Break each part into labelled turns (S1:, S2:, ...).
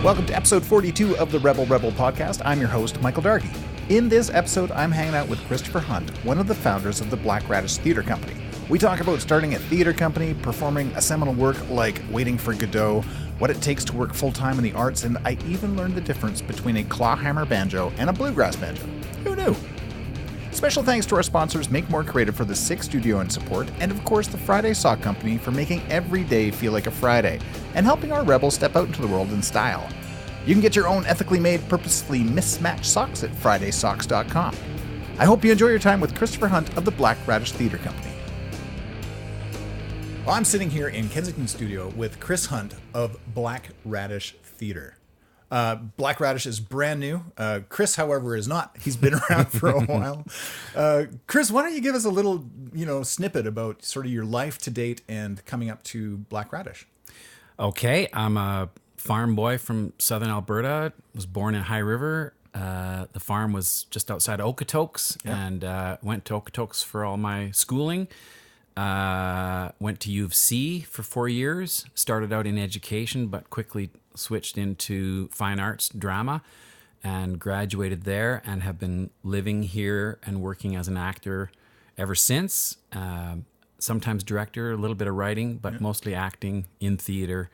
S1: Welcome to episode 42 of the RebelRebel podcast. I'm your host, Michael Dargy. In this episode, I'm hanging out with Christopher Hunt, one of the founders of the Black Radish Theatre Company. We talk about starting a theatre company, performing a seminal work like Waiting for Godot, what it takes to work full-time in the arts, and I even learned the difference between a Clawhammer Banjo and a bluegrass banjo. Who knew? Special thanks to our sponsors, Make More Creative for the Sick Studio and support, and of course the Friday Sock Company for making every day feel like a Friday, and helping our rebels step out into the world in style. You can get your own ethically made, purposefully mismatched socks at FridaySocks.com. I hope you enjoy your time with Christopher Hunt of the Black Radish Theatre Company. Well, I'm sitting here in Kensington Studio with Chris Hunt of Black Radish Theatre. Black Radish is brand new. Chris, however, is not. He's been around for a while. Chris, why don't you give us a little, snippet about sort of your life to date and coming up to Black Radish?
S2: Okay, I'm a farm boy from southern Alberta. Was born in High River. The farm was just outside Okotoks, and went to Okotoks for all my schooling. Went to U of C for 4 years. Started out in education, but quickly switched into fine arts drama and graduated there, and have been living here and working as an actor ever since. Sometimes director, a little bit of writing, but mostly acting in theater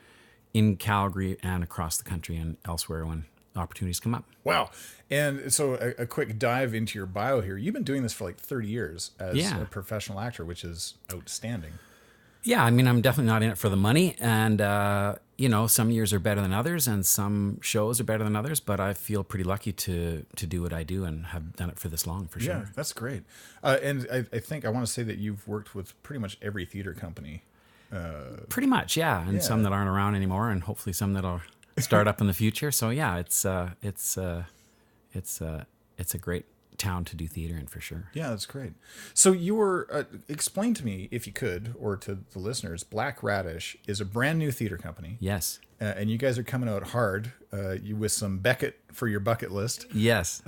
S2: in Calgary and across the country and elsewhere when opportunities come up.
S1: Wow. And so a quick dive into your bio here. You've been doing this for like 30 years as a professional actor, which is outstanding.
S2: Yeah, I mean, I'm definitely not in it for the money. And, some years are better than others and some shows are better than others. But I feel pretty lucky to do what I do and have done it for this long, for sure.
S1: Yeah, that's great. And I think I want to say that you've worked with pretty much every theater company.
S2: Pretty much, yeah. And some that aren't around anymore, and hopefully some that'll start up in the future. So, yeah, it's a great town to do theater in, for sure.
S1: Yeah, that's great. So you were, explain to me, if you could, or to the listeners, Black Radish is a brand new theater company.
S2: Yes.
S1: And you guys are coming out hard with some Beckett for your bucket list.
S2: Yes.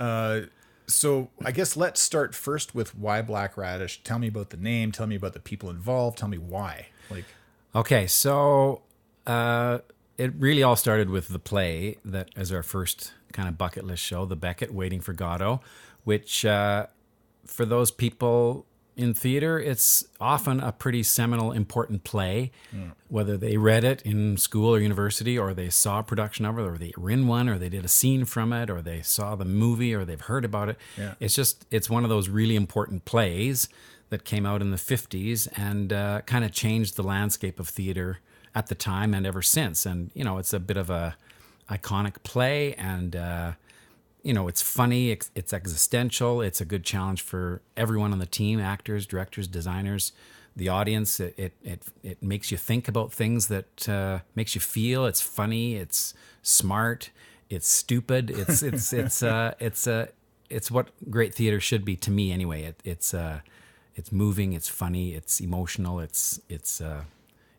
S1: So I guess let's start first with why Black Radish. Tell me about the name. Tell me about the people involved. Tell me why.
S2: Okay, so it really all started with the play that as our first kind of bucket list show, the Beckett, Waiting for Godot, which for those people in theater, it's often a pretty seminal, important play, whether they read it in school or university, or they saw a production of it, or they were in one, or they did a scene from it, or they saw the movie, or they've heard about it. Yeah. It's one of those really important plays that came out in the 50s and kind of changed the landscape of theater at the time and ever since. And, it's a bit of a iconic play, and it's funny, it's existential, it's a good challenge for everyone on the team, actors, directors, designers, the audience. It makes you think about things that makes you feel. It's funny, it's smart, it's stupid. It's what great theater should be, to me anyway. It's moving, it's funny, it's emotional, it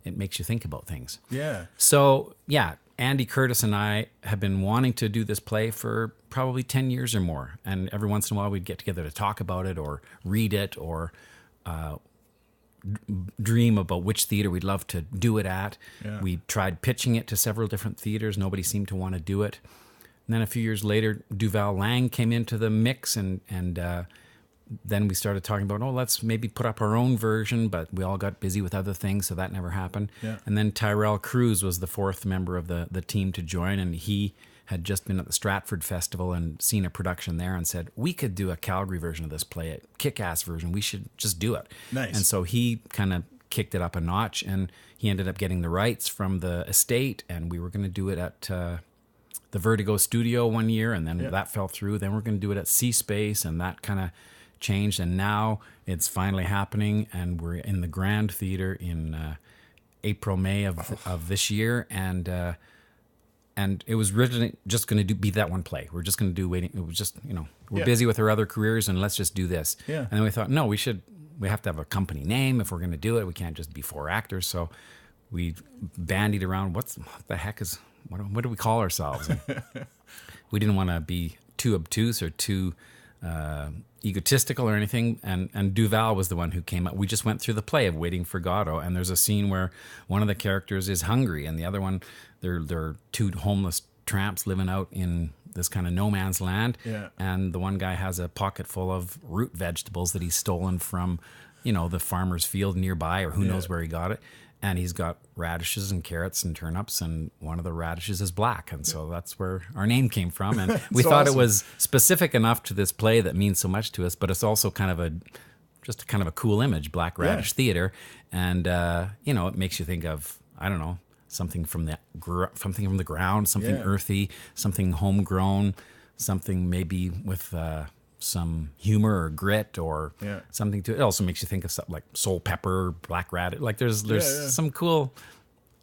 S2: makes you think about things.
S1: Yeah.
S2: So, yeah, Andy Curtis and I have been wanting to do this play for probably 10 years or more. And every once in a while we'd get together to talk about it or read it or dream about which theater we'd love to do it at. Yeah. We tried pitching it to several different theaters. Nobody seemed to want to do it. And then a few years later, Duval Lang came into the mix, and then we started talking about, let's maybe put up our own version, but we all got busy with other things, so that never happened. Yeah. And then Tyrell Cruz was the fourth member of the team to join, and he had just been at the Stratford Festival and seen a production there and said, we could do a Calgary version of this play, a kick-ass version. We should just do it.
S1: Nice.
S2: And so he kind of kicked it up a notch, and he ended up getting the rights from the estate, and we were going to do it at the Vertigo Studio one year, and then that fell through. Then we're going to do it at C-Space, and that kind of changed, and now it's finally happening, and we're in the Grand Theater in April, May of this year, and it was originally just going to be that one play. We're just going to do Waiting. It was just, we're busy with our other careers, and let's just do this. Yeah. And then we thought, no, we have to have a company name if we're going to do it. We can't just be four actors. So we bandied around, what do we call ourselves? We didn't want to be too obtuse or too egotistical or anything, and Duval was the one who came up. We just went through the play of Waiting for Godot, and there's a scene where one of the characters is hungry, and the other one, they're two homeless tramps living out in this kind of no man's land.
S1: Yeah.
S2: And the one guy has a pocket full of root vegetables that he's stolen from, the farmer's field nearby, or who knows where he got it. And he's got radishes and carrots and turnips, and one of the radishes is black. And so that's where our name came from. And we thought it was specific enough to this play that means so much to us, but it's also kind of a cool image, Black Radish Theater. And, it makes you think of, I don't know, something from the ground, something earthy, something homegrown, something maybe with some humor or grit or something to it. It also makes you think of something like soul pepper, black radish. Like there's some cool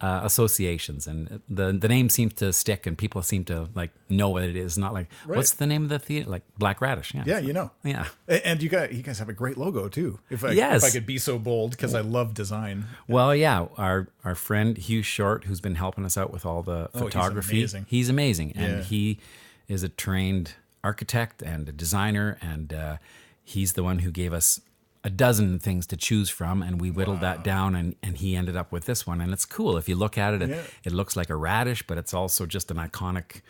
S2: associations, and the name seems to stick, and people seem to like know what it is. Not like what's the name of the theater? Like Black Radish. Yeah,
S1: Yeah. And you guys have a great logo too. If I could be so bold, because I love design.
S2: Well, yeah, our friend Hugh Short, who's been helping us out with all the photography. He's amazing, and he is a trained architect and a designer, and he's the one who gave us a dozen things to choose from, and we whittled that down, and he ended up with this one. And it's cool. If you look at it, it looks like a radish, but it's also just an iconic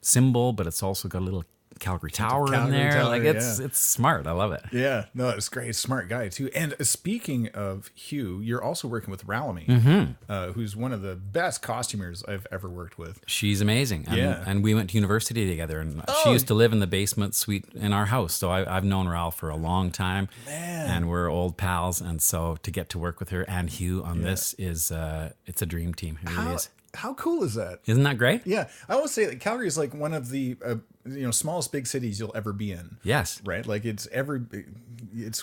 S2: symbol, but it's also got a little Calgary Tower in there. It's smart. I love it.
S1: Yeah, no, it's great. Smart guy too. And speaking of Hugh, you're also working with Ralamy, who's one of the best costumers I've ever worked with.
S2: She's amazing. And we went to university together, and she used to live in the basement suite in our house. So I've known Ral for a long time, and we're old pals. And so to get to work with her and Hugh on this is it's a dream team. It really is.
S1: How cool is that?
S2: Isn't that great?
S1: Yeah. I always say that Calgary is like one of the smallest big cities you'll ever be in.
S2: Yes.
S1: Right? Like it's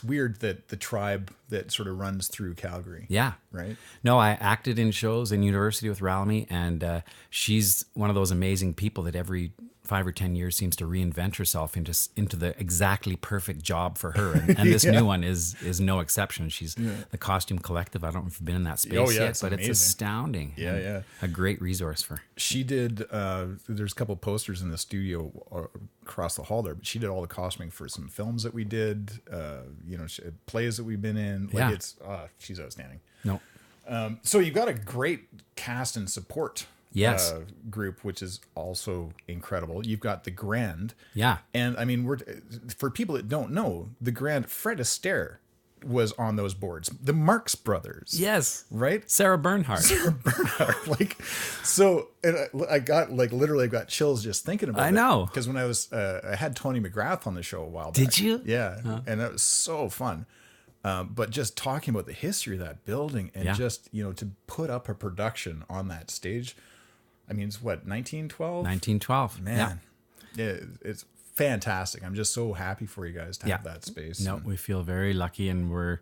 S1: weird that the tribe that sort of runs through Calgary.
S2: Yeah.
S1: Right?
S2: No, I acted in shows in university with Ralamy, and she's one of those amazing people that every 5 or 10 years seems to reinvent herself into the exactly perfect job for her. And this new one is no exception. She's the Costume Collective. I don't know if you've been in that space yet, but
S1: amazing.
S2: It's astounding.
S1: Yeah.
S2: A great resource for.
S1: She did, there's a couple posters in the studio across the hall there, but she did all the costuming for some films that we did, plays that we've been in. She's outstanding.
S2: No.
S1: So you've got a great cast and support group, which is also incredible. You've got the Grand.
S2: Yeah.
S1: And I mean, for people that don't know, the Grand, Fred Astaire was on those boards. The Marx Brothers.
S2: Yes.
S1: Right?
S2: Sarah Bernhardt.
S1: I got chills just thinking about it.
S2: I know.
S1: Because when I had Tony McGrath on the show a while back.
S2: Did you?
S1: Yeah. Huh. And that was so fun. But just talking about the history of that building and just, to put up a production on that stage. I mean, it's what, 1912?
S2: 1912.
S1: Man. Yeah. It's fantastic. I'm just so happy for you guys to have that space.
S2: No, we feel very lucky, and we're,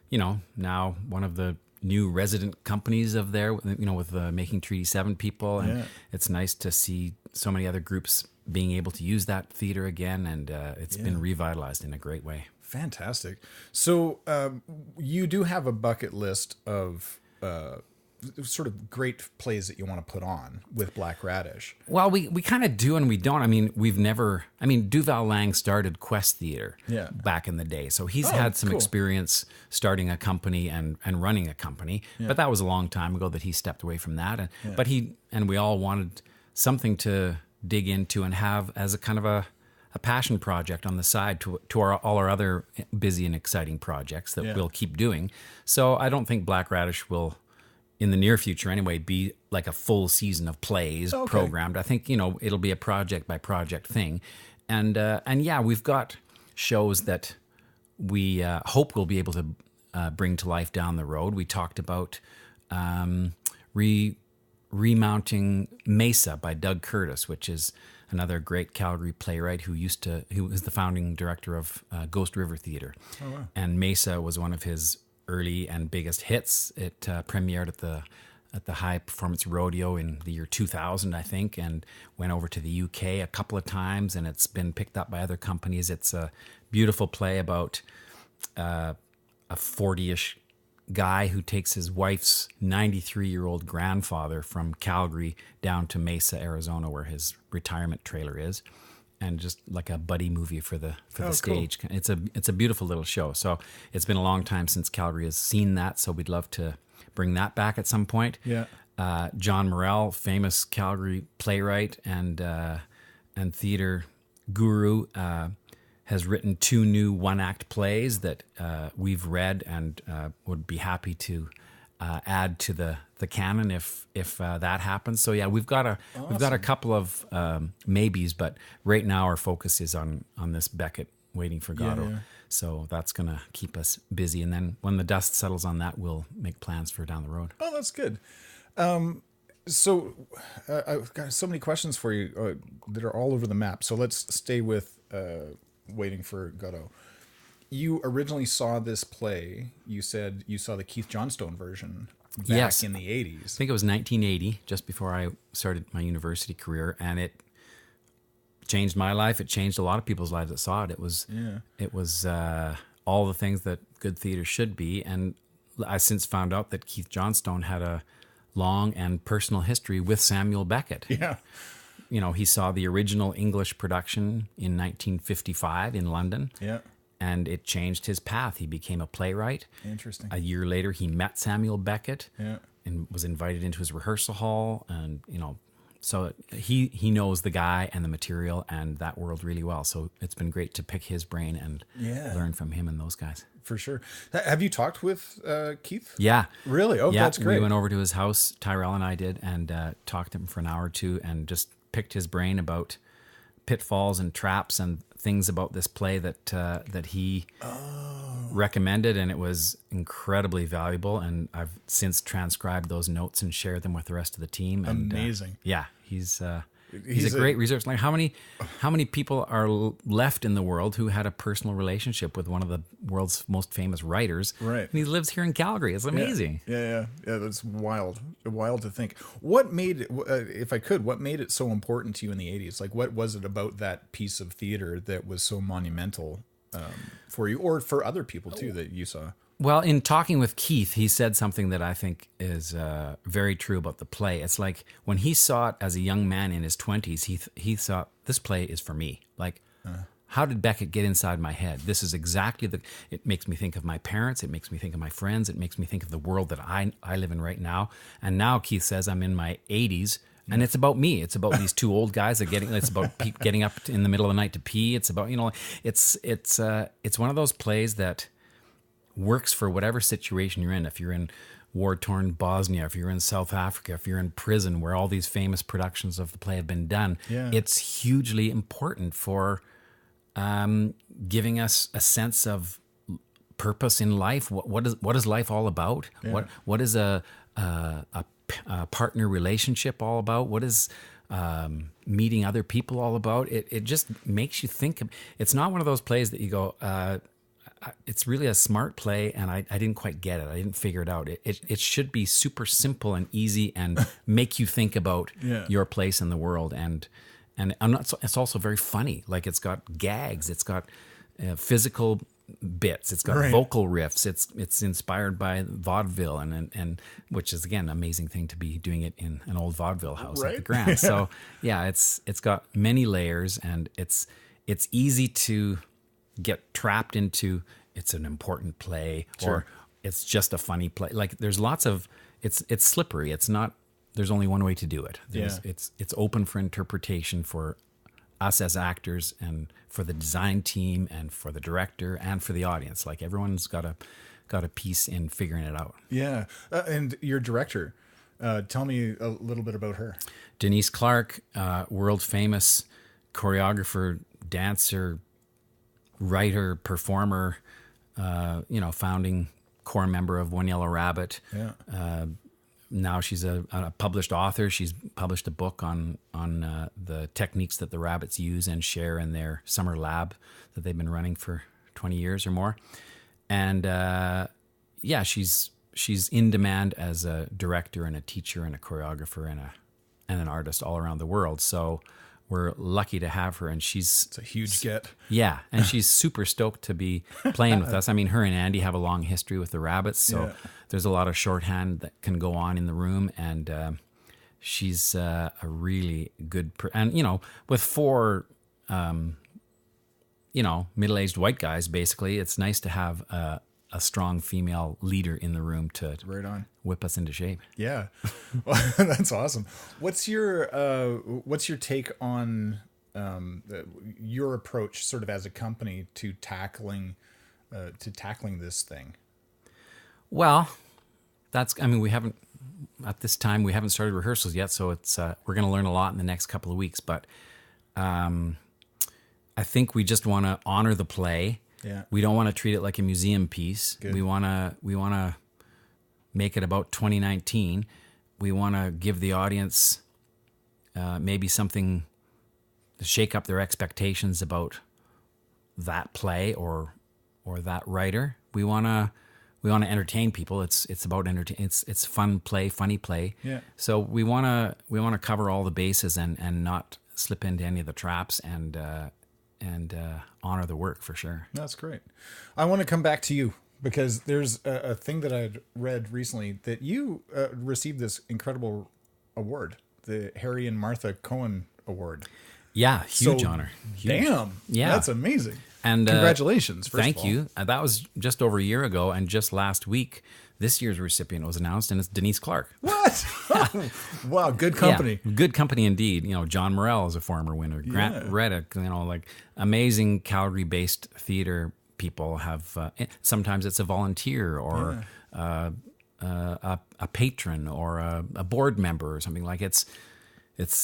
S2: now one of the new resident companies of there, with the Making Treaty 7 people. And it's nice to see so many other groups being able to use that theater again, and it's been revitalized in a great way.
S1: Fantastic. So you do have a bucket list of sort of great plays that you want to put on with Black Radish.
S2: Well, we kind of do and we don't. I mean, Duval Lang started Quest Theater back in the day. So he's had some experience starting a company and running a company. Yeah. But that was a long time ago that he stepped away from that. But we all wanted something to dig into and have as a kind of a passion project on the side to all our other busy and exciting projects that we'll keep doing. So I don't think Black Radish will, in the near future anyway, be like a full season of plays programmed. I think, it'll be a project by project thing. And we've got shows that we hope we'll be able to bring to life down the road. We talked about remounting Mesa by Doug Curtis, which is another great Calgary playwright who was the founding director of Ghost River Theater. Oh, wow. And Mesa was one of his early and biggest hits. It premiered at the High Performance Rodeo in the year 2000, I think, and went over to the UK a couple of times, and it's been picked up by other companies. It's a beautiful play about a 40-ish guy who takes his wife's 93-year-old grandfather from Calgary down to Mesa, Arizona, where his retirement trailer is, and just like a buddy movie for the stage. Cool. It's a beautiful little show. So it's been a long time since Calgary has seen that, so we'd love to bring that back at some point.
S1: Yeah.
S2: John Morrell, famous Calgary playwright and theater guru, has written 2 new one-act plays that we've read and would be happy to add to the canon if that happens. So yeah, we've got a couple of maybes, but right now our focus is on this Beckett Waiting for Godot.
S1: Yeah. So
S2: that's gonna keep us busy, and then when the dust settles on that, we'll make plans for down the road.
S1: Oh, that's good. So I've got so many questions for you that are all over the map. So let's stay with Waiting for Godot. You originally saw this play. You said you saw the Keith Johnstone version back in the 80s.
S2: I think it was 1980, just before I started my university career, and it changed my life. It changed a lot of people's lives that saw it. It was all the things that good theater should be, and I since found out that Keith Johnstone had a long and personal history with Samuel Beckett.
S1: Yeah.
S2: He saw the original English production in 1955 in London.
S1: Yeah.
S2: And it changed his path. He became a playwright.
S1: Interesting.
S2: A year later, he met Samuel Beckett.
S1: Yeah.
S2: And was invited into his rehearsal hall. And, so he knows the guy and the material and that world really well. So it's been great to pick his brain and learn from him and those guys.
S1: For sure. Have you talked with Keith?
S2: Yeah.
S1: Really? Oh,
S2: yeah,
S1: that's great.
S2: We went over to his house, Tyrell and I did, and talked to him for an hour or two and just picked his brain about pitfalls and traps and things about this play that he recommended, and it was incredibly valuable. And I've since transcribed those notes and shared them with the rest of the team. And,
S1: amazing.
S2: He's a great resource. Like how many people are left in the world who had a personal relationship with one of the world's most famous writers?
S1: Right.
S2: And he lives here in Calgary. It's amazing.
S1: Yeah. That's wild to think. What made it, if I could, what made it so important to you in the 80s? Like, what was it about that piece of theater that was so monumental for you, or for other people too, that you saw?
S2: Well, in talking with Keith, he said something that I think is very true about the play. It's like when he saw it as a young man in his 20s, he thought, this play is for me. Like, how did Beckett get inside my head? This is exactly it makes me think of my parents. It makes me think of my friends. It makes me think of the world that I live in right now. And now Keith says I'm in my 80s. And it's about me. It's about these 2 old guys it's about getting up in the middle of the night to pee. It's about, it's one of those plays that works for whatever situation you're in. If you're in war-torn Bosnia, if you're in South Africa, if you're in prison, where all these famous productions of the play have been done, it's hugely important for giving us a sense of purpose in life. What is life all about? Yeah. What is a partner relationship all about? What is meeting other people all about? It just makes you think. It's not one of those plays that you go, it's really a smart play, and I didn't quite get it. I didn't figure it out. It should be super simple and easy and make you think about your place in the world. And it's also very funny. Like, it's got gags. It's got physical bits. It's got vocal riffs. It's inspired by vaudeville, and which is, again, an amazing thing to be doing it in an old vaudeville house at the Grand. So yeah, it's got many layers, and it's easy to get trapped into it's an important play or it's just a funny play. Like, there's lots of it's slippery. It's not, there's only one way to do it. It's open for interpretation for us as actors and for the design team and for the director and for the audience. Like, everyone's got a piece in figuring it out.
S1: Yeah. And your director, tell me a little bit about her.
S2: Denise Clarke, world famous choreographer, dancer, writer, performer, founding core member of One Yellow Rabbit.
S1: Yeah.
S2: Now she's a published author. She's published a book on the techniques that the rabbits use and share in their summer lab that they've been running for 20 years or more. And she's in demand as a director and a teacher and a choreographer and an artist all around the world. So we're lucky to have her, and it's
S1: a huge get.
S2: Yeah, and she's super stoked to be playing with us. I mean, her and Andy have a long history with the rabbits, so there's a lot of shorthand that can go on in the room, and she's a really good. And with 4, middle-aged white guys, basically, it's nice to have a strong female leader in the room to
S1: Right on.
S2: whip us into shape.
S1: Yeah. Well, that's awesome. What's your take on your approach sort of as a company to tackling this thing?
S2: Well, we haven't, at this time, we haven't started rehearsals yet, so it's we're going to learn a lot in the next couple of weeks, but I think we just want to honor the play.
S1: Yeah.
S2: We don't want to treat it like a museum piece.
S1: Good.
S2: We want to make it about 2019. We want to give the audience maybe something to shake up their expectations about that play or that writer. We want to entertain people. It's about entertain. It's fun play, funny play.
S1: Yeah.
S2: So we want to cover all the bases and not slip into any of the traps and honor the work for sure.
S1: That's great. I want to come back to you because there's a thing that I'd read recently that you received this incredible award, the Harry and Martha Cohen Award.
S2: Yeah, huge honor. Huge.
S1: Damn.
S2: Yeah.
S1: That's amazing.
S2: And
S1: congratulations. First
S2: thank
S1: of all.
S2: you. That was just over a year ago, and just last week, this year's recipient was announced, and it's Denise Clarke.
S1: What? Wow, good company.
S2: Yeah, good company indeed. John Morrell is a former winner. Grant Reddick, like amazing Calgary-based theater people have. Sometimes it's a volunteer or a patron or a board member or something like it's.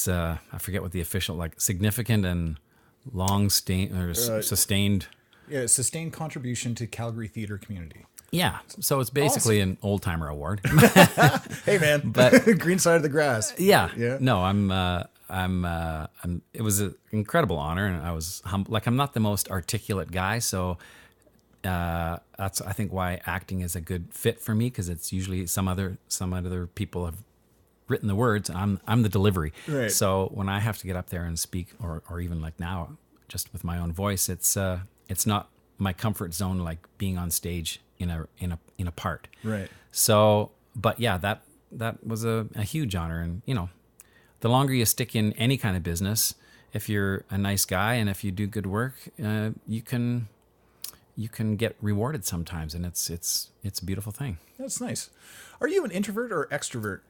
S2: I forget what the official significant and sustained.
S1: Yeah, sustained contribution to Calgary theater community.
S2: Yeah, so it's basically an old timer award.
S1: Hey man,
S2: but
S1: green side of the grass.
S2: Yeah.
S1: Yeah.
S2: No, it was an incredible honor, and I was humble. I'm not the most articulate guy, so that's I think why acting is a good fit for me, because it's usually some other people have written the words. I'm the delivery.
S1: Right.
S2: So when I have to get up there and speak, or even like now, just with my own voice, it's not my comfort zone, like being on stage in a part.
S1: Right.
S2: So, but yeah, that was a huge honor, and the longer you stick in any kind of business, if you're a nice guy and if you do good work, you can get rewarded sometimes, and it's a beautiful thing.
S1: That's nice. Are you an introvert or extrovert?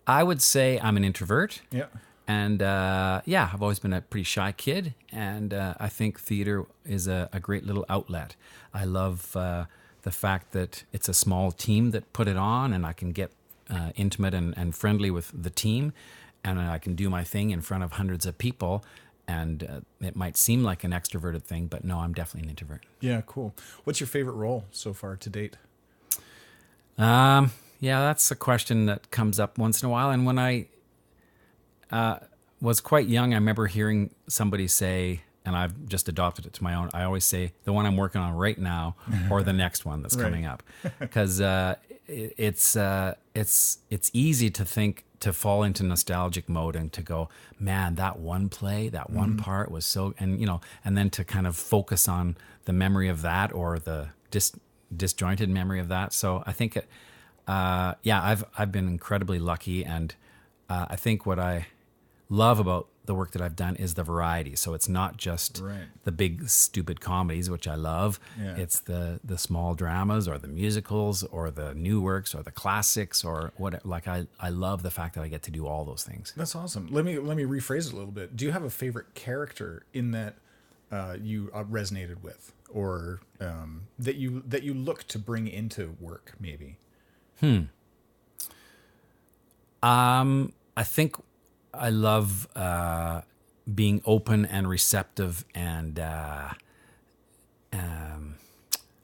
S2: I would say I'm an introvert.
S1: Yeah.
S2: And I've always been a pretty shy kid, and I think theater is a great little outlet. I love the fact that it's a small team that put it on, and I can get intimate and friendly with the team, and I can do my thing in front of hundreds of people. And it might seem like an extroverted thing, but no, I'm definitely an introvert.
S1: Yeah, cool. What's your favorite role so far to date?
S2: Yeah, that's a question that comes up once in a while. And when I was quite young, I remember hearing somebody say, and I've just adopted it to my own, I always say the one I'm working on right now or the next one that's coming up. Because it's easy to fall into nostalgic mode and to go, man, that one play, that one part was so, and then to kind of focus on the memory of that or the disjointed memory of that. So I think I've been incredibly lucky, and I think what I love about the work that I've done is the variety. So it's not just the big stupid comedies, which I love. Yeah. It's the small dramas or the musicals or the new works or the classics or what. Like I love the fact that I get to do all those things.
S1: That's awesome. Let me rephrase it a little bit. Do you have a favorite character in that you resonated with, or that you look to bring into work maybe?
S2: I think I love being open and receptive and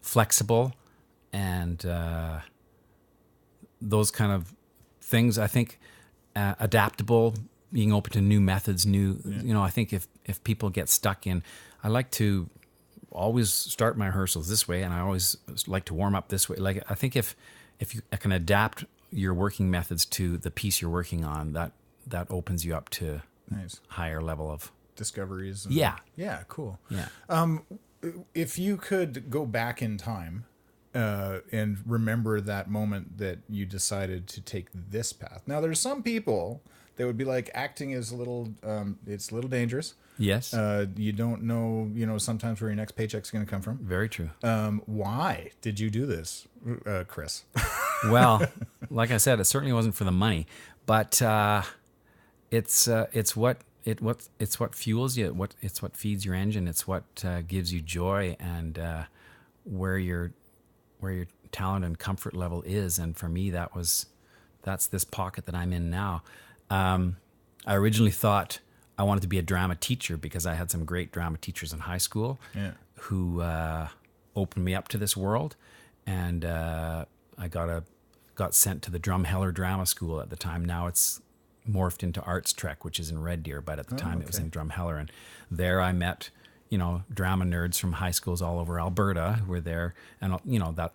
S2: flexible and those kind of things. I think adaptable, being open to new methods, I think if people get stuck in, I like to always start my rehearsals this way, and I always like to warm up this way. Like I think if you can adapt your working methods to the piece you're working on, that opens you up to higher level of
S1: discoveries.
S2: Yeah,
S1: cool.
S2: Yeah.
S1: If you could go back in time and remember that moment that you decided to take this path. Now, there's some people They would be like, acting is a little, it's a little dangerous.
S2: Yes.
S1: You don't know, sometimes where your next paycheck's going to come from.
S2: Very true.
S1: Why did you do this, Chris?
S2: Well, like I said, it certainly wasn't for the money, but it's what fuels you. It's what feeds your engine. It's what gives you joy, and where your talent and comfort level is. And for me, that's this pocket that I'm in now. I originally thought I wanted to be a drama teacher because I had some great drama teachers in high school who opened me up to this world, and I got sent to the Drumheller Drama School at the time. Now it's morphed into Arts Trek, which is in Red Deer, but at the time it was in Drumheller, and there I met drama nerds from high schools all over Alberta who were there, and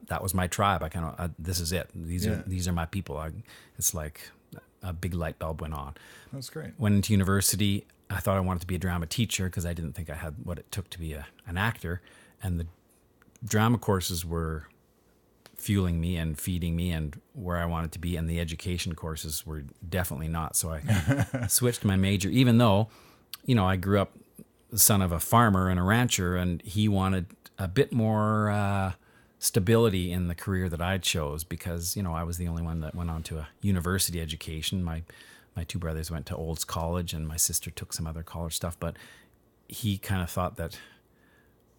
S2: that was my tribe. I kind of this is it. These are my people. It's like a big light bulb went on.
S1: That's great.
S2: Went into university. I thought I wanted to be a drama teacher because I didn't think I had what it took to be an actor, and the drama courses were fueling me and feeding me and where I wanted to be, and the education courses were definitely not. So I switched my major, even though, I grew up the son of a farmer and a rancher, and he wanted a bit more stability in the career that I chose because, I was the only one that went on to a university education. My two brothers went to Olds College, and my sister took some other college stuff, but he kind of thought that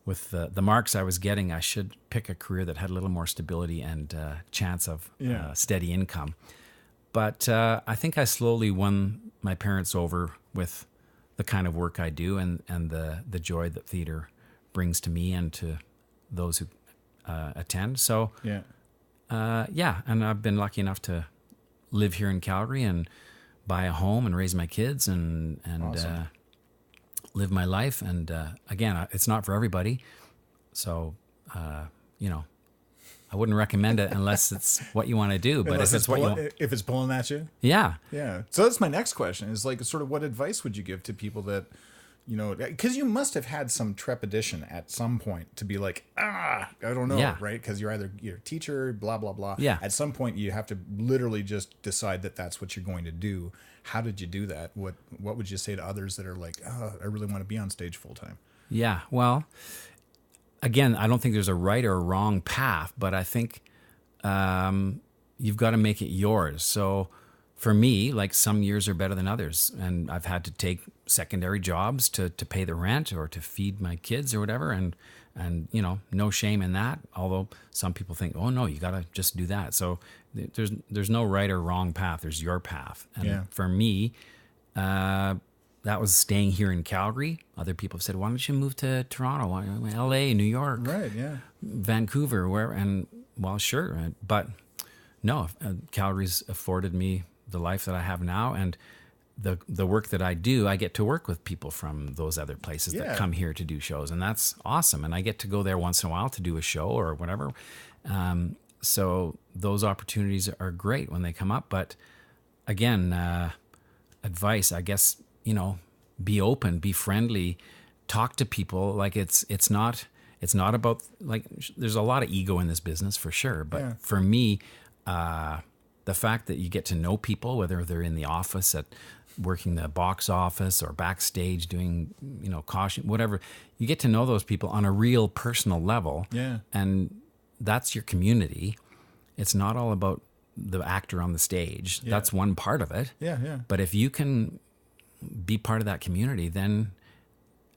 S2: with the marks I was getting, I should pick a career that had a little more stability and chance of steady income. But I think I slowly won my parents over with the kind of work I do and the joy that theater brings to me and to those who attend. So, and I've been lucky enough to live here in Calgary and buy a home and raise my kids and
S1: awesome.
S2: Live my life. And again, it's not for everybody. So, I wouldn't recommend it unless it's what you want to do. But if
S1: it's pulling at you.
S2: Yeah.
S1: Yeah. So that's my next question is like sort of what advice would you give to people that, because you must have had some trepidation at some point to be like, I don't know, right? Because you're a teacher, blah, blah, blah.
S2: Yeah.
S1: At some point you have to literally just decide that that's what you're going to do. How did you do that? What would you say to others that are like, I really want to be on stage full time?
S2: Yeah. Well, again, I don't think there's a right or a wrong path, but I think you've got to make it yours. So for me, like some years are better than others, and I've had to take secondary jobs to pay the rent or to feed my kids or whatever, and no shame in that. Although some people think, oh no, you got to just do that. So there's no right or wrong path. There's your path. And for me, that was staying here in Calgary. Other people have said, why don't you move to Toronto, LA, New York,
S1: right? Yeah,
S2: Vancouver, where? And well, sure, but no, Calgary's afforded me the life that I have now, and the work that I do, I get to work with people from those other places that come here to do shows, and that's awesome. And I get to go there once in a while to do a show or whatever. So those opportunities are great when they come up. But again, advice, I guess, be open, be friendly, talk to people. Like it's not about, like, there's a lot of ego in this business for sure. But for me, the fact that you get to know people, whether they're in the office at working the box office or backstage doing, costume, whatever, you get to know those people on a real personal level. Yeah. And that's your community. It's not all about the actor on the stage. Yeah. That's one part of it.
S1: Yeah, yeah.
S2: But if you can be part of that community, then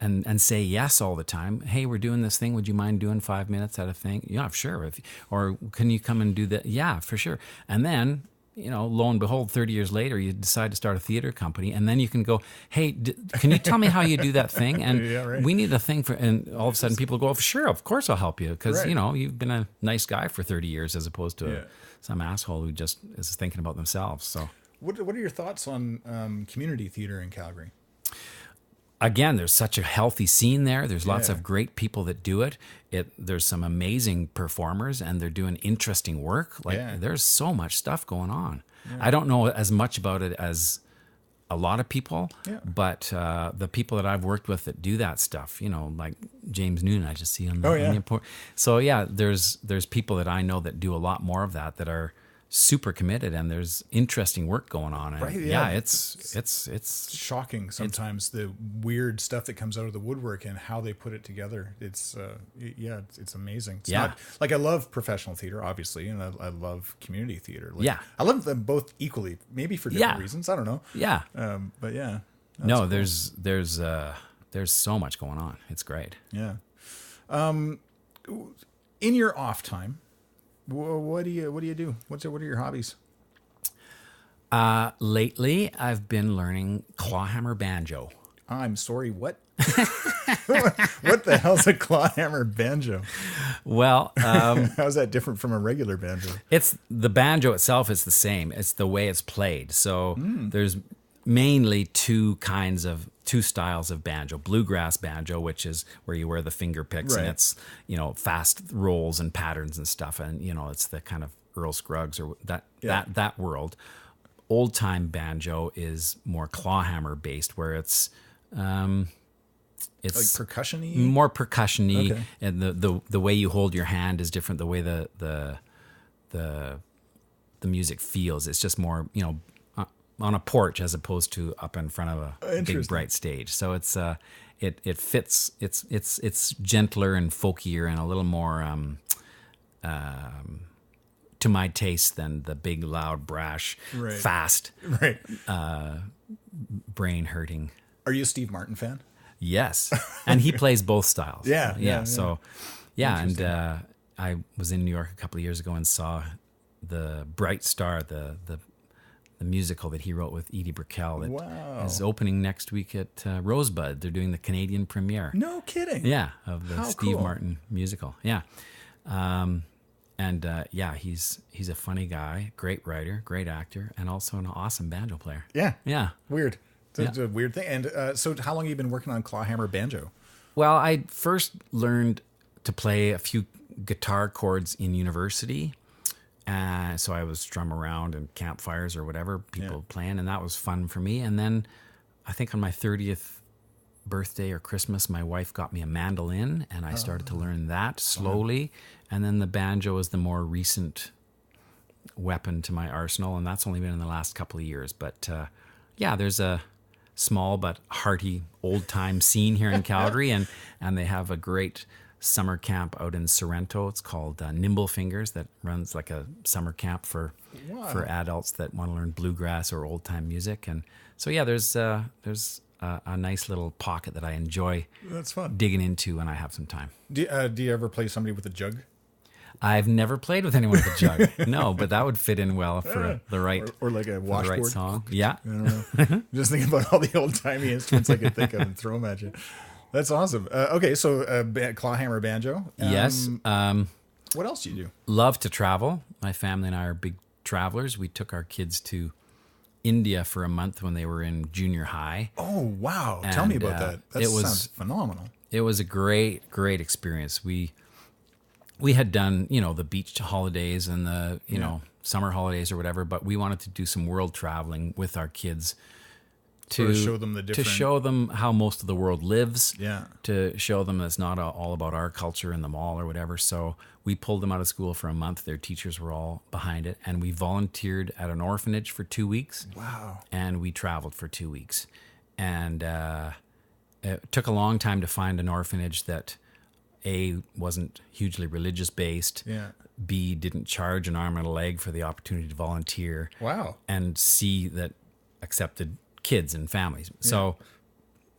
S2: and say yes all the time. Hey, we're doing this thing. Would you mind doing 5 minutes at a thing? Yeah, sure. Or can you come and do that? Yeah, for sure. And then, lo and behold, 30 years later, you decide to start a theater company, and then you can go, hey, can you tell me how you do that thing? And we need a thing for, and all of a sudden people go, oh, sure, of course I'll help you. Because, you've been a nice guy for 30 years as opposed to some asshole who just is thinking about themselves. So
S1: what are your thoughts on community theater in Calgary?
S2: Again, there's such a healthy scene there. There's lots of great people that do it. There's some amazing performers, and they're doing interesting work. There's so much stuff going on. Yeah. I don't know as much about it as a lot of people, but the people that I've worked with that do that stuff, like James Noonan, I just see on the report. So there's people that I know that do a lot more of that are super committed, and there's interesting work going on. And
S1: Right,
S2: yeah,
S1: yeah.
S2: it's
S1: shocking sometimes the weird stuff that comes out of the woodwork and how they put it together. It's it's amazing. It's
S2: Yeah.
S1: not like I love professional theater, obviously, and I love community theater. Like,
S2: Yeah.
S1: I love them both equally, maybe for different
S2: Yeah.
S1: reasons. I don't know.
S2: yeah.
S1: But yeah,
S2: No,
S1: cool.
S2: there's so much going on. It's great.
S1: Yeah. In your off time, what do you do? What are your hobbies?
S2: Lately, I've been learning Clawhammer Banjo.
S1: I'm sorry, what? What the hell's a clawhammer banjo?
S2: Well,
S1: How's that different from a regular banjo?
S2: it's the banjo itself is the same. It's the way it's played. So there's mainly two styles of banjo. Bluegrass banjo, which is where you wear the finger picks,
S1: Right.
S2: and it's, fast rolls and patterns and stuff, and it's the kind of Earl Scruggs or that world. Old time banjo is more clawhammer based, where it's
S1: Like percussion-y?
S2: more percussion-y,
S1: Okay.
S2: and the way you hold your hand is different. The way the music feels, it's just more on a porch as opposed to up in front of a big
S1: Interesting.
S2: bright stage. So it's it fits. It's gentler and folkier and a little more to my taste than the big, loud, brash,
S1: Right.
S2: fast,
S1: Right.
S2: brain hurting.
S1: Are you a Steve Martin fan?
S2: Yes, and he plays both styles.
S1: Yeah.
S2: So, and I was in New York a couple of years ago and saw the Bright Star, the musical that he wrote with Edie Brickell. That
S1: Wow.
S2: is opening next week at Rosebud. They're doing the Canadian premiere.
S1: No kidding.
S2: Yeah, of the
S1: How
S2: Steve
S1: cool.
S2: Martin musical. Yeah, he's a funny guy, great writer, great actor, and also an awesome banjo player.
S1: Yeah.
S2: Yeah.
S1: Weird. It's a weird thing. And so how long have you been working on clawhammer banjo?
S2: Well, I first learned to play a few guitar chords in university. So I was strum around in campfires or whatever, people playing, and that was fun for me. And then I think on my 30th birthday or Christmas, my wife got me a mandolin, and I started to learn that slowly. And then the banjo is the more recent weapon to my arsenal, and that's only been in the last couple of years. But there's a small but hearty old-time scene here in Calgary, and they have a great summer camp out in Sorrento. It's called Nimble Fingers, that runs like a summer camp for adults that want to learn bluegrass or old-time music. And so there's a nice little pocket that I enjoy
S1: That's fun.
S2: digging into when I have some time.
S1: Do you ever play somebody with a jug?
S2: I've never played with anyone with a jug. No, but that would fit in well for the right
S1: Or like a
S2: for the
S1: washboard?
S2: right song. Yeah.
S1: I don't know. Just thinking about all the old-timey instruments I could think of and throw them at you. That's awesome. Okay, so clawhammer banjo.
S2: Yes.
S1: What else do you do?
S2: Love to travel. My family and I are big travelers. We took our kids to India for a month when they were in junior high.
S1: Oh, wow. Tell me
S2: And,
S1: about that. That sounds phenomenal.
S2: It was a great experience. We had done, the beach holidays and the, summer holidays or whatever, but we wanted to do some world traveling with our kids to
S1: show them the different...
S2: to show them how most of the world lives.
S1: Yeah.
S2: To show them it's not all about our culture in the mall or whatever. So we pulled them out of school for a month. Their teachers were all behind it, and we volunteered at an orphanage for 2 weeks.
S1: Wow.
S2: And we traveled for 2 weeks, and it took a long time to find an orphanage that wasn't hugely religious based.
S1: Yeah.
S2: B, didn't charge an arm and a leg for the opportunity to volunteer.
S1: Wow.
S2: And C, that accepted kids and families. So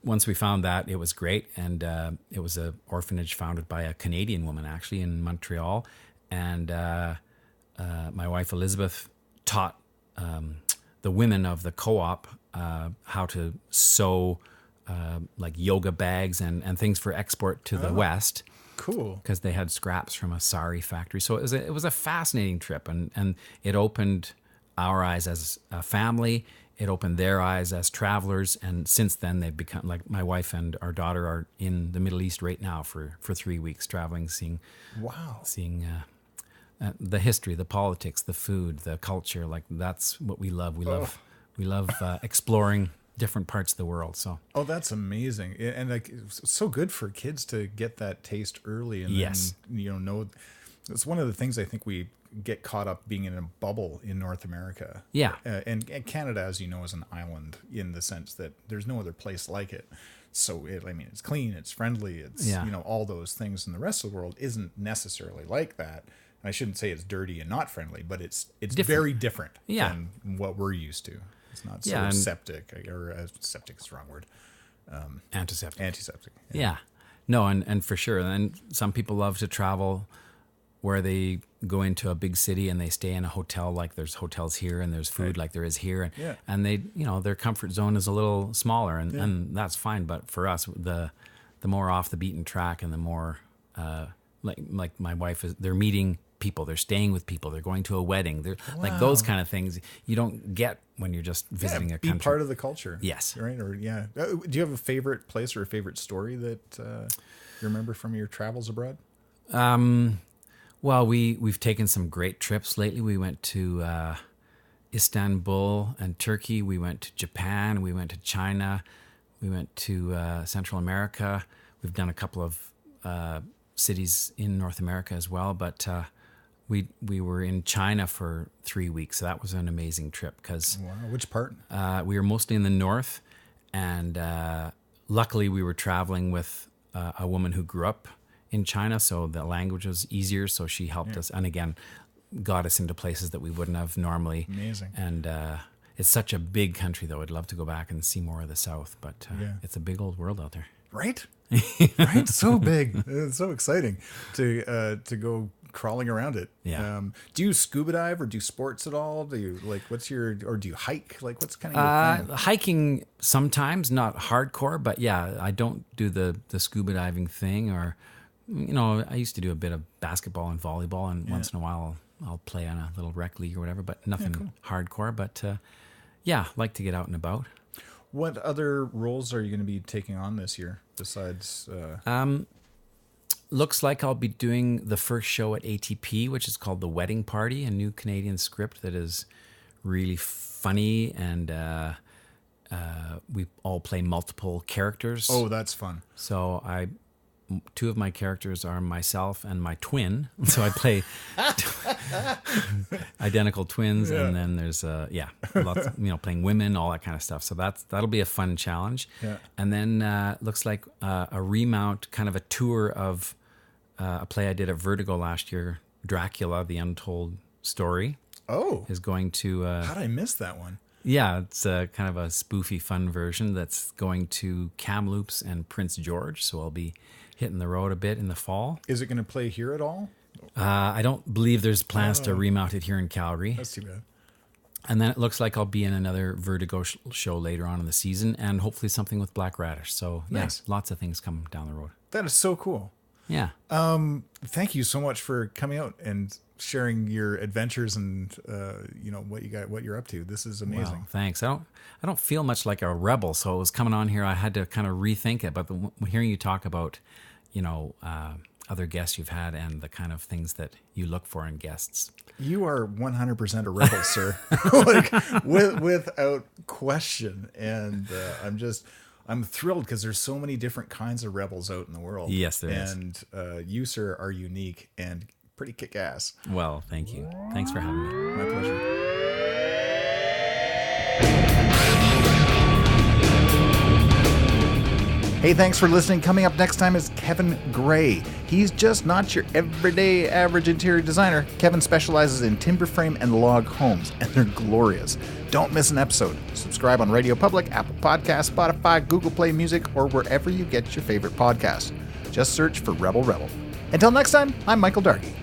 S2: once we found that, it was great. And it was an orphanage founded by a Canadian woman, actually, in Montreal. And my wife, Elizabeth, taught the women of the co-op how to sew like yoga bags and things for export to the West.
S1: Cool.
S2: Because they had scraps from a sari factory. So it was a fascinating trip, and it opened our eyes as a family. It opened their eyes as travelers, and since then they've become, like, my wife and our daughter are in the Middle East right now for 3 weeks, traveling, seeing the history, the politics, the food, the culture. Like, that's what we love. We love exploring different parts of the world. So
S1: that's amazing. And like, it's so good for kids to get that taste early, and
S2: yes,
S1: then, know It's one of the things I think we get caught up being in a bubble in North America.
S2: Yeah.
S1: And Canada, as you know, is an island in the sense that there's no other place like it. So, it's clean, it's friendly, it's, all those things. And the rest of the world isn't necessarily like that. And I shouldn't say it's dirty and not friendly, but it's very different than what we're used to. It's not so septic, or septic is the wrong word.
S2: Antiseptic.
S1: Antiseptic.
S2: Yeah. No, and for sure. And some people love to travel where they go into a big city and they stay in a hotel, like there's hotels here and there's food like there is here. And they, their comfort zone is a little smaller and that's fine. But for us, the more off the beaten track and the more, like my wife is, they're meeting people, they're staying with people, they're going to a wedding. They're like those kind of things you don't get when you're just visiting a country.
S1: Be part of the culture.
S2: Yes.
S1: Right. Or do you have a favorite place or a favorite story that you remember from your travels abroad?
S2: Well, we've taken some great trips lately. We went to Istanbul and Turkey. We went to Japan. We went to China. We went to Central America. We've done a couple of cities in North America as well. But we were in China for 3 weeks. So that was an amazing trip because
S1: which part?
S2: We were mostly in the north, and luckily we were traveling with a woman who grew up in China, so the language was easier. So she helped us, and again, got us into places that we wouldn't have normally.
S1: Amazing.
S2: And it's such a big country, though. I'd love to go back and see more of the South, but it's a big old world out there.
S1: Right? Right? So big. It's so exciting to go crawling around it.
S2: Yeah.
S1: Do you scuba dive or do sports at all? Do you or do you hike? Like what's kind of your thing?
S2: Hiking sometimes, not hardcore, but I don't do the scuba diving thing, or I used to do a bit of basketball and volleyball, and once in a while I'll play on a little rec league or whatever, but nothing hardcore. But like to get out and about.
S1: What other roles are you going to be taking on this year besides?
S2: Looks like I'll be doing the first show at ATP, which is called The Wedding Party, a new Canadian script that is really funny, and we all play multiple characters.
S1: Oh, that's fun.
S2: So two of my characters are myself and my twin. So I play identical twins, and then there's lots, playing women, all that kind of stuff. So that'll be a fun challenge.
S1: Yeah.
S2: And then looks like a remount, kind of a tour of a play I did at Vertigo last year, Dracula: The Untold Story.
S1: Oh,
S2: is going to.
S1: How did I miss that one?
S2: Yeah, it's kind of a spoofy, fun version that's going to Kamloops and Prince George. So I'll be hitting the road a bit in the fall.
S1: Is it going to play here at all?
S2: I don't believe there's plans to remount it here in Calgary.
S1: That's too bad.
S2: And then it looks like I'll be in another Vertigo show later on in the season, and hopefully something with Black Radish. So
S1: nice.
S2: Lots of things come down the road.
S1: That is so cool.
S2: Yeah.
S1: Thank you so much for coming out and sharing your adventures and what you're up to. This is amazing.
S2: Wow, thanks. I don't feel much like a rebel, so it was coming on here. I had to kind of rethink it. But hearing you talk about, other guests you've had and the kind of things that you look for in guests,
S1: you are 100% a rebel, sir. Like without question. And I'm thrilled because there's so many different kinds of rebels out in the world.
S2: Yes, there is.
S1: And you, sir, are unique and pretty kick-ass.
S2: Well, thank you. Thanks for having me.
S1: My pleasure. Hey, thanks for listening. Coming up next time is Kevin Gray. He's just not your everyday average interior designer. Kevin specializes in timber frame and log homes, and they're glorious. Don't miss an episode. Subscribe on Radio Public, Apple Podcasts, Spotify, Google Play Music, or wherever you get your favorite podcasts. Just search for Rebel Rebel. Until next time, I'm Michael Darkey.